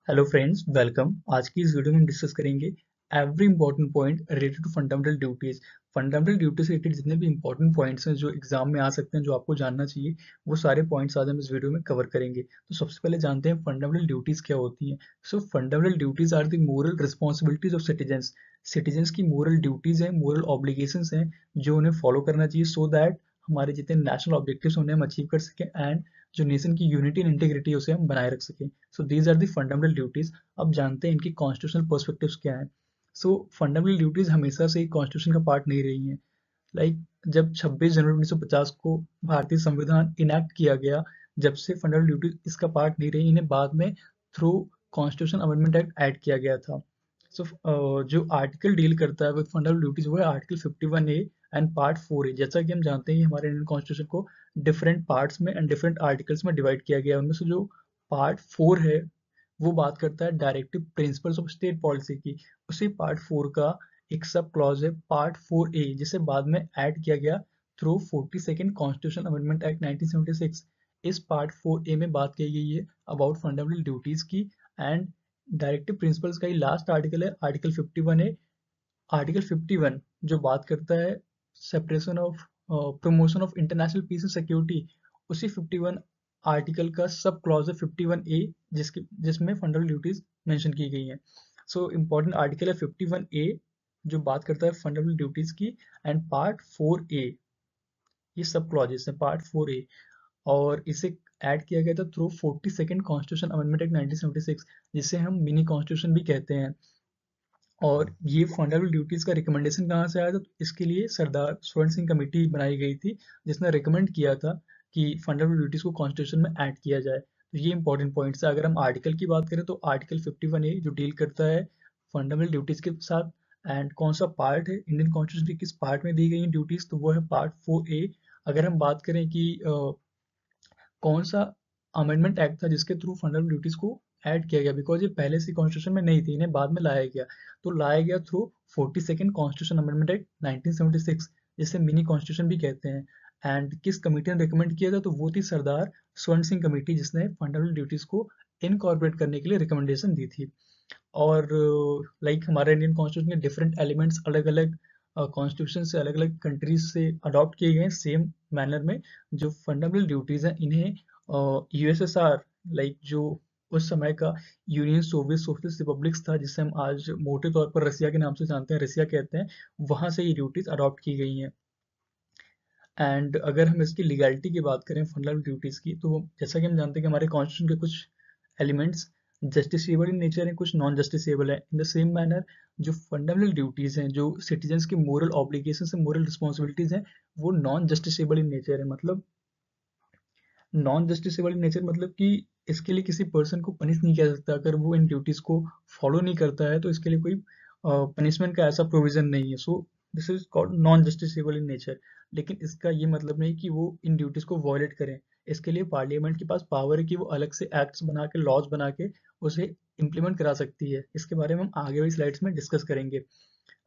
Hello friends, welcome. आज की इस वीडियो में हम डिस्कस करेंगे every important point related to fundamental duties. Fundamental duty से रिलेटेड जितने भी इंपॉर्टेंट पॉइंट्स हैं जो एग्जाम में आ सकते हैं, जो आपको जानना चाहिए, वो सारे पॉइंट्स आज हम इस वीडियो में कवर करेंगे। तो सबसे पहले जानते हैं फंडामेंटल ड्यूटीज क्या होती हैं। So fundamental duties are the moral responsibilities of citizens. Citizens की मोरल ड्यूटीज हैं, मोरल ऑब्लिगेशंस हैं, जो उन्हें फॉलो करना चाहिए सो दैट हमारे जितने नेशनल ऑब्जेक्टिव्स उन्हें हम अचीव कर सकें एंड जो नेशन की यूनिटी एंड इंटीग्रिटी उसे हम बनाए रख सकें। So these are the fundamental duties. अब जानते हैं इनकी कॉन्स्टिट्यूशनल पर्सपेक्टिव्स क्या हैं। सो फंडामेंटल ड्यूटीज हमेशा से कॉन्स्टिट्यूशन का पार्ट नहीं रही हैं। लाइक जब 26 जनवरी 1950 को भारतीय संविधान इनैक्ट किया गया, जब से फंडामेंटल ड्यूटीज इसका पार्ट नहीं रही, इन्हें बाद में through constitution amendment act add किया गया था। सो जो आर्टिकल डील करता है विद फंडामेंटल ड्यूटीज वो है article 51A and part 4A। जैसा कि हम जानते हैं हमारे इंडियन कॉन्स्टिट्यूशन को डिफरेंट पार्ट्स में एंड डिफरेंट आर्टिकल्स में डिवाइड किया गया है। उनमें से जो पार्ट 4 है वो बात करता है directive principles of state policy की। उसी पार्ट 4 का एक सब क्लॉज है पार्ट 4A, जिसे बाद में ऐड किया गया through 42nd constitution amendment act 1976। इस पार्ट 4A में बात की गई है अबाउट फंडामेंटल ड्यूटीज की एंड डायरेक्टिव प्रिंसिपल्स का ही लास्ट आर्टिकल है आर्टिकल 51A। आर्टिकल 51 जो बात करता है separation of promotion of international peace and security, उसी 51 आर्टिकल का सब क्लॉज है 51A, जिसमें फंडामेंटल ड्यूटीज मेंशन की गई हैं। सो इम्पोर्टेंट आर्टिकल है 51A जो बात करता है फंडामेंटल ड्यूटीज की, एंड पार्ट 4A ये सब क्लॉजेस है पार्ट 4A। और इसे ऐड किया गया था through 42nd constitution amendment act 1976, जिसे हम मिनी कॉन्स्टिट्यूशन भी कहते हैं। और ये फंडामेंटल ड्यूटीज का रिकमेंडेशन कहाँ से आया था, तो इसके लिए सरदार स्वर्ण सिंह कमेटी बनाई गई थी, जिसने रिकमेंड किया था कि फंडामेंटल ड्यूटीज को कॉन्स्टिट्यूशन में ऐड किया जाए। तो ये इंपॉर्टेंट पॉइंट्स है। अगर हम आर्टिकल की बात करें तो आर्टिकल 51A जो डील करता है फंडामेंटल ड्यूटीज के साथ, एंड कौन सा पार्ट है इंडियन कॉन्स्टिट्यूशन के किस पार्ट में दी गई है ड्यूटीज, तो वो है पार्ट 4A। अगर हम बात करें कि कौन सा अमेंडमेंट एक्ट था जिसके थ्रू फंडामेंटल ड्यूटीज को ऐड किया गया, बिकॉज ये पहले से कॉन्स्टिट्यूशन में नहीं थी, इन्हें बाद में लाया गया। तो लाया गया through 42nd constitution amendment act 1976, जिसे मिनी कॉन्स्टिट्यूशन भी कहते हैं। एंड किस कमेटी ने रिकमेंड किया था, तो वो थी सरदार स्वर्ण सिंह कमेटी, जिसने फंडामेंटल ड्यूटीज को इनकॉर्पोरेट करने के लिए रिकमेंडेशन दी थी। और लाइक हमारे इंडियन कॉन्स्टिट्यूशन के डिफरेंट एलिमेंट्स अलग अलग कॉन्स्टिट्यूशन से अलग अलग कंट्रीज से अडॉप्ट किए गए हैं सेम मैनर में। जो फंडामेंटल ड्यूटीज हैं इन्हें यूएसएसआर, लाइक जो उस समय का यूनियन सोवियत सोशलिस्ट रिपब्लिक्स था, जिसे हम आज मोटे तौर पर रसिया के नाम से जानते हैं, रसिया कहते हैं, वहां से ये ड्यूटीज अडॉप्ट की गई हैं। एंड अगर हम इसकी लीगैलिटी की बात करें फंडामेंटल ड्यूटीज की, तो जैसा कि हम जानते हैं कि हमारे कॉन्स्टिट्यूशन के कुछ एलिमेंट्स जस्टिसेबल इन नेचर है, कुछ नॉन जस्टिसेबल है। इन द सेम मैनर जो फंडामेंटल ड्यूटीज हैं, जो सिटीजन्स की मोरल ऑब्लिगेशन है, मोरल रिस्पॉन्सिबिलिटीज हैं, वो नॉन जस्टिसेबल इन नेचर है। मतलब नॉन जस्टिसेबल इन नेचर मतलब कि इसके लिए किसी पर्सन को पनिश नहीं किया जा सकता। अगर वो इन ड्यूटीज को फॉलो नहीं करता है तो इसके लिए कोई पनिशमेंट का ऐसा प्रोविजन नहीं है। So this is called non justiciable in nature. लेकिन इसका ये मतलब नहीं कि वो इन ड्यूटीज को वॉयलेट करें। इसके लिए पार्लियामेंट के पास पावर है कि वो अलग से एक्ट्स बना के, लॉज बना के उसे इम्प्लीमेंट करा सकती है। इसके बारे में हम आगे वाली स्लाइड्स में डिस्कस करेंगे।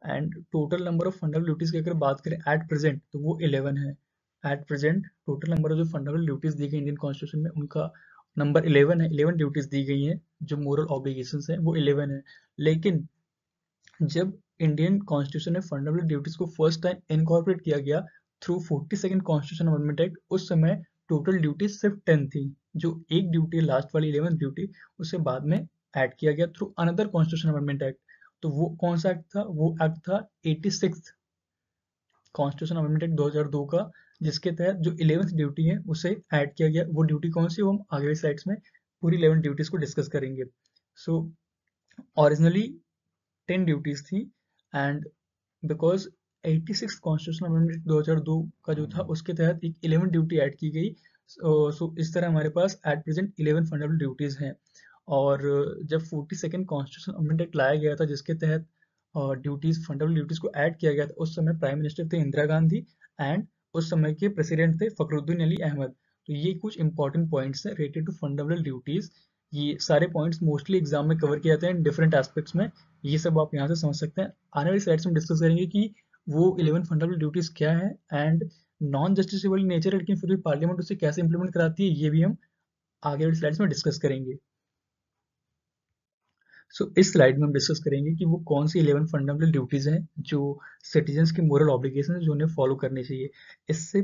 And total number of fundamental duties की अगर बात करें एट प्रेजेंट, तो वो 11 है। At present total number of जो फंडामेंटल ड्यूटीज दी गई इंडियन कॉन्स्टिट्यूशन में, उनका नंबर 11 है। 11 ड्यूटीज दी गई हैं। जो मोरल ऑब्लिगेशंस हैं वो 11 है। लेकिन जब इंडियन कॉन्स्टिट्यूशन में फंडामेंटल ड्यूटीज को फर्स्ट टाइम इनकॉर्पोरेट किया गया through 42nd constitution amendment act, उस समय टोटल ड्यूटीज सिर्फ 10 थी। जो एक ड्यूटी लास्ट वाली 11th ड्यूटी, उसे बाद में ऐड किया गया through another constitution amendment act. तो वो कौन सा एक्ट था, वो एक्ट था 86th कॉन्स्टिट्यूशन अमेंडमेंट एक्ट 2002 का, जिसके तहत जो 11th ड्यूटी है उसे ऐड किया गया। वो ड्यूटी कौन सी, वो हम आगे वाली स्लाइड्स में पूरी 11 ड्यूटीज को डिस्कस करेंगे। सो ओरिजिनली 10 ड्यूटीज थी, एंड बिकॉज 86 कॉन्स्टिट्यूशन अमेंडमेंट 2002 का जो था उसके तहत एक 11 ड्यूटी ऐड की गई। सो इस तरह हमारे पास एट प्रेजेंट 11 फंडामेंटल ड्यूटीज हैं। और जब 42nd कॉन्स्टिट्यूशन अमेंडमेंट एक्ट लाया गया था, जिसके तहत ड्यूटीज फंडामेंटल ड्यूटीज को ऐड किया गया था, उस समय प्राइम मिनिस्टर थे इंदिरा गांधी, एंड उस समय के प्रेसिडेंट थे फखरुद्दीन अली अहमद। तो ये कुछ इंपॉर्टेंट पॉइंट्स हैं रिलेटेड टू फंडामेंटल ड्यूटीज। ये सारे पॉइंट्स मोस्टली एग्जाम में कवर किए जाते हैं डिफरेंट एस्पेक्ट्स में। ये सब आप यहाँ से समझ सकते हैं। आने वाली स्लाइड्स में डिस्कस करेंगे कि वो 11 फंडामेंटल ड्यूटीज क्या है, एंड नॉन जस्टिसेबल नेचर है लेकिन फिर भी पार्लियामेंट उसे कैसे इंप्लीमेंट कराती है, ये भी हम आगे वाली स्लाइड्स में डिस्कस करेंगे। इस स्लाइड में हम डिस्कस करेंगे कि वो कौन सी 11 फंडामेंटल ड्यूटीज हैं जो सिटीजन्स की मोरल ऑब्लिगेशन जो उन्हें फॉलो करनी चाहिए। इससे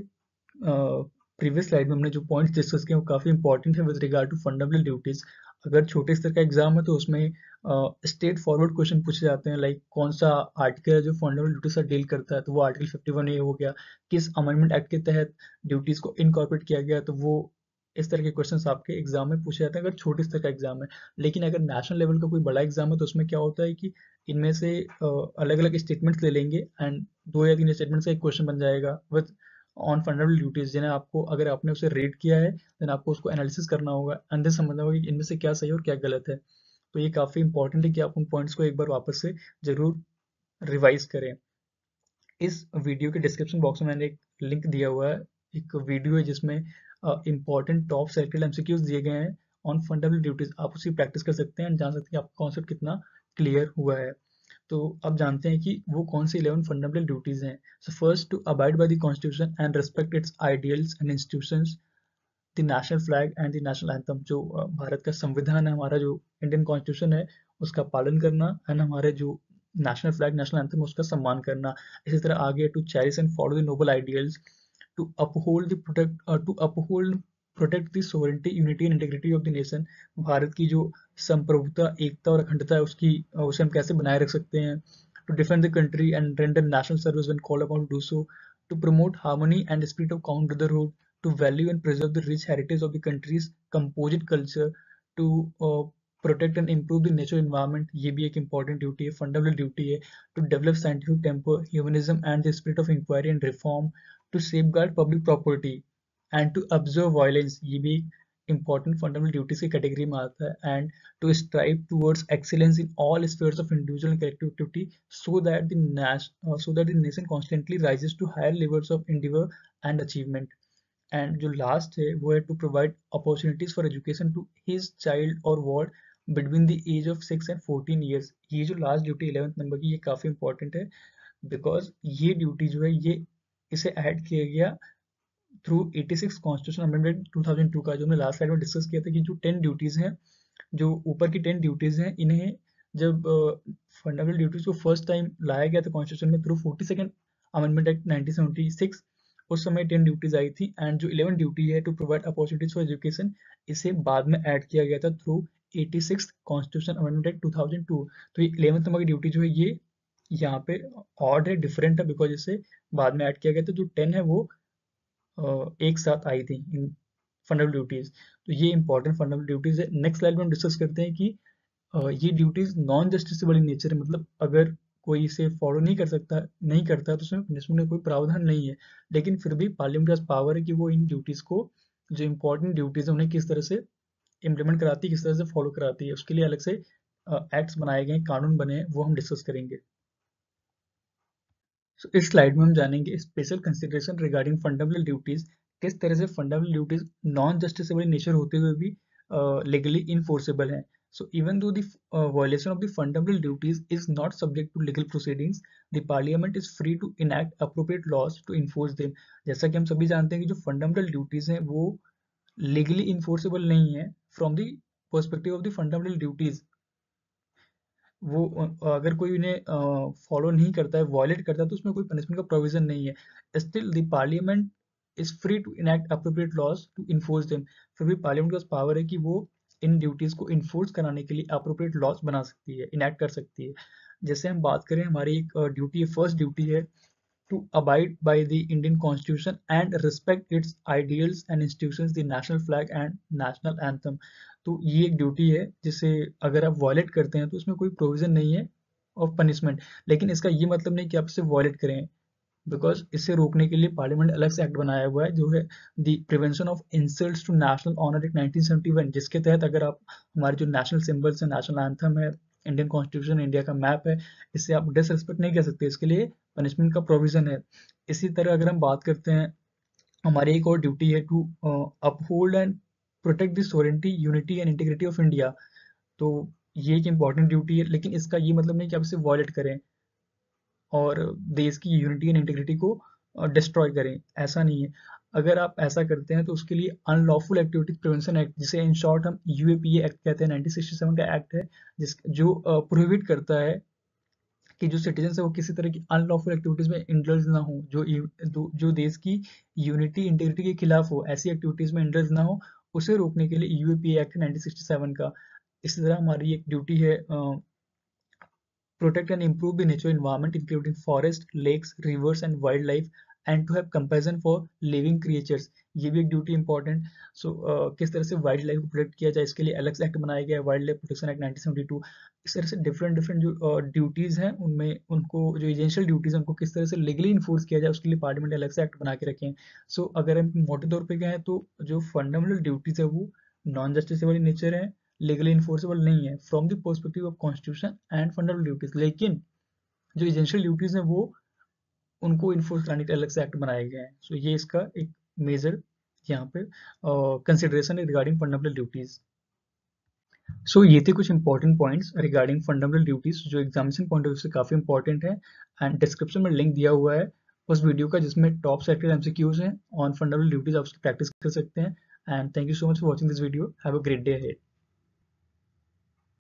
प्रीवियस स्लाइड में हमने जो पॉइंट्स डिस्कस किए वो काफ़ी इंपॉर्टेंट है with regard to fundamental duties. अगर छोटे स्तर का एग्जाम है तो उसमें स्ट्रेट फॉरवर्ड क्वेश्चन पूछे जाते हैं, लाइक कौन सा आर्टिकल है जो फंडामेंटल ड्यूटी से डील करता है, तो वो आर्टिकल 51A हो गया। किस अमेंडमेंट एक्ट के तहत ड्यूटीज को इनकॉर्पोरेट किया गया, तो वो इस तरह के क्वेश्चंस आपके एग्जाम में पूछे जाते हैं अगर छोटे स्तर का एग्जाम है। लेकिन अगर नेशनल लेवल का कोई बड़ा एग्जाम है तो उसमें क्या होता है कि इनमें से अलग अलग स्टेटमेंट्स ले लेंगे एंड 2 या 3 स्टेटमेंट से एक क्वेश्चन बन जाएगा विद ऑन फंडामेंटल ड्यूटीज, जिन्हें आपको, अगर आपने उसे रीड किया है देन आपको उसको एनालिसिस करना होगा एंड देन समझना होगा कि इनमें से क्या सही है और क्या गलत है। तो ये काफ़ी इंपॉर्टेंट है कि आप उन पॉइंट्स को एक बार वापस से जरूर रिवाइज करें। इस वीडियो के डिस्क्रिप्शन बॉक्स में मैंने एक लिंक दिया हुआ है, एक वीडियो है जिसमें इंपॉर्टेंट टॉप सेलेक्टेड एमसीक्यूज दिए गए हैं ऑन फंडामेंटल ड्यूटीज। आप उसकी प्रैक्टिस कर सकते हैं, जान सकते हैं आपका कॉन्सेप्ट कितना क्लियर हुआ है। तो अब जानते हैं कि वो कौन सी 11 फंडामेंटल ड्यूटीज हैं। So first, to abide by the constitution and respect its ideals and institutions, the national flag and the national anthem. जो भारत का संविधान है, हमारा जो इंडियन कॉन्स्टिट्यूशन है, उसका पालन करना एंड हमारे जो नेशनल फ्लैग नेशनल एंथम उसका सम्मान करना। इसी तरह आगे, to cherish and follow the noble ideals, to uphold the protect the sovereignty unity and integrity of the nation. Bharat की जो संप्रभुता, एकता और अखंडता है उसकी, उसे हम कैसे बनाए रख सकते हैं। To defend the country and render national service when called upon to do so, to promote harmony and spirit of common brotherhood, to value and preserve the rich heritage of the country's composite culture, to protect and improve the natural environment, ये भी एक important duty है, fundamental duty है, to develop scientific temper, humanism and the spirit of inquiry and reform, to safeguard public property and to observe violence, ये भी important fundamental duties की category में आता है, and to strive towards excellence in all spheres of individual and collective activity, so that the nation constantly rises to higher levels of endeavor and achievement। And जो last है वो है to provide opportunities for education to his child और ward between the age of 6 and 14 years। ये जो last duty 11th number की, ये काफ़ी इंपॉर्टेंट है बिकॉज ये ड्यूटी जो है ये इसे ऐड किया गया थ्रू 86 कॉन्स्टिट्यूशन अमेंडमेंट 2002 का, जो हमने लास्ट स्लाइड में डिस्कस किया था कि जो 10 ड्यूटीज हैं, जो ऊपर की 10 ड्यूटीज हैं, इन्हें जब फंडामेंटल ड्यूटीज को फर्स्ट टाइम लाया गया था कॉन्स्टिट्यूशन में थ्रू 42nd अमेंडमेंट एक्ट 1976, उस समय 10 ड्यूटीज आई थी एंड जो 11 ड्यूटी है to provide opportunities for education, इसे बाद में ऐड किया गया था थ्रू 86 कॉन्स्टिट्यूशन अमेंडमेंट एक्ट 2002। तो ये 11th नंबर की ड्यूटी जो है ये यहाँ पे ऑड है, डिफरेंट है बिकॉज इसे बाद में ऐड किया गया था। जो 10 है वो एक साथ आई थी इन फंडामेंटल ड्यूटीज। तो ये इंपॉर्टेंट फंडामेंटल ड्यूटीज है। नेक्स्ट स्लाइड में हम डिस्कस करते हैं कि ये duties non justiciable in nature है, मतलब अगर कोई इसे फॉलो नहीं कर सकता, नहीं करता, तो उसमें पनिशमेंट का कोई प्रावधान नहीं है। लेकिन फिर भी पार्लियामेंट के पास पावर है कि वो इन ड्यूटीज को, जो इंपॉर्टेंट ड्यूटीज है, उन्हें किस तरह से इम्प्लीमेंट कराती है, किस तरह से फॉलो कराती है, उसके लिए अलग से एक्ट्स बनाए गए, कानून बने हैं, वो हम डिस्कस करेंगे। इस स्लाइड में हम जानेंगे special consideration regarding fundamental duties, किस तरह से fundamental duties non justiciable nature होते हुए भी लीगली इनफोर्सेबल हैं। So even though the violation of the fundamental duties is not subject to legal proceedings, the parliament is free to enact appropriate laws to enforce them। जैसा कि हम सभी जानते हैं कि जो फंडामेंटल ड्यूटीज हैं वो लीगली इन्फोर्सेबल नहीं है from the perspective of the fundamental duties. वो अगर कोई उन्हें फॉलो नहीं करता है, वॉयलेट करता है, तो उसमें कोई पनिशमेंट का प्रोविजन नहीं है। Still the parliament is free to enact appropriate laws to enforce them. फिर भी पार्लियामेंट के पास पावर है कि वो इन ड्यूटीज को इन्फोर्स कराने के लिए अप्रोप्रिएट लॉज बना सकती है, इनैक्ट कर सकती है। जैसे हम बात करें, हमारी एक ड्यूटी है, फर्स्ट ड्यूटी है to abide by the Indian Constitution and respect its ideals and institutions, the national flag and national anthem। तो ये एक ड्यूटी है जिसे अगर आप वॉयलेट करते हैं तो उसमें कोई प्रोविजन नहीं है ऑफ पनिशमेंट। लेकिन इसका ये मतलब नहीं कि आप इसे वॉयलेट करें, बिकॉज इसे रोकने के लिए पार्लियामेंट अलग से एक्ट बनाया हुआ है जो है the prevention of insults to national honour act 1971, जिसके तहत अगर आप हमारे जो नेशनल सिंबल्स है, नेशनल एंथम है, इंडियन कॉन्स्टिट्यूशन, इंडिया का मैप है, इससे आप डिसरिस्पेक्ट नहीं कर सकते, इसके लिए पनिशमेंट का प्रोविजन है। इसी तरह अगर हम बात करते हैं, हमारी एक और ड्यूटी है to uphold and protect the sovereignty unity and integrity of India. तो ये एक इंपॉर्टेंट ड्यूटी है, लेकिन इसका ये मतलब नहीं कि आप इसे वॉयलेट करें और देश की यूनिटी एंड इंटीग्रिटी को डिस्ट्रॉय करें, ऐसा नहीं है। अगर आप ऐसा करते हैं तो उसके लिए अनलॉफुल एक्टिविटीज प्रिवेंशन एक्ट, जिसे इन शॉर्ट हम यूएपीए एक्ट कहते हैं, 1967 का एक्ट है, जो प्रोहिबिट करता है कि जो सिटीजन है वो किसी तरह की अनलॉफुल एक्टिविटीज में इंडल्ज ना हो, जो देश की यूनिटी इंटीग्रिटी के खिलाफ हो, ऐसी एक्टिविटीज में इंडल्ज ना हो, उसे रोकने के लिए यूएपीए एक्ट 1967 का। इसी तरह हमारी एक ड्यूटी है protect and improve the natural environment including forest, lakes, rivers and wildlife and to have compassion for living creatures। ये भी एक ड्यूटी इंपॉर्टेंट। सो किस तरह से वाइल्ड लाइफ को प्रोटेक्ट किया जाए, इसके लिए अलग से एक्ट बनाया गया है, वाइल्ड लाइफ प्रोटेक्शन एक्ट 1972। इस तरह से डिफरेंट डिफरेंट जो ड्यूटीज हैं उनमें उनको जो एजेंशियल ड्यूटीज हैं उनको किस तरह से लीगली इन्फोर्स किया जाए, उसके लिए पार्लियामेंट अलग से एक्ट बना के रखे हैं। सो अगर हम मोटे तौर पर कहें तो जो फंडामेंटल ड्यूटीज है वो नॉन जस्टिसेबल इन नेचर है, लीगली इन्फोर्सेबल नहीं है from the perspective of constitution and fundamental duties. लेकिन जो एजेंशियल ड्यूटीज हैं वो उनको इन्फोर्स कराने के अलग से एक्ट बनाए गए हैं। सो ये इसका एक मेजर यहाँ पे कंसिडरेशन है रिगार्डिंग फंडामेंटल ड्यूटीज। सो ये थे कुछ important points regarding fundamental duties जो एग्जामिनेशन पॉइंट ऑफ व्यू से काफी इंपॉर्टेंट है। एंड डिस्क्रिप्शन में लिंक दिया हुआ है उस वीडियो का जिसमें टॉप सेलेक्टेड एमसीक्यूज हैं ऑन फंडामेंटल ड्यूटीज, आप उसकी प्रैक्टिस कर सकते हैं। And thank you so much for watching this video. Have a great day ahead.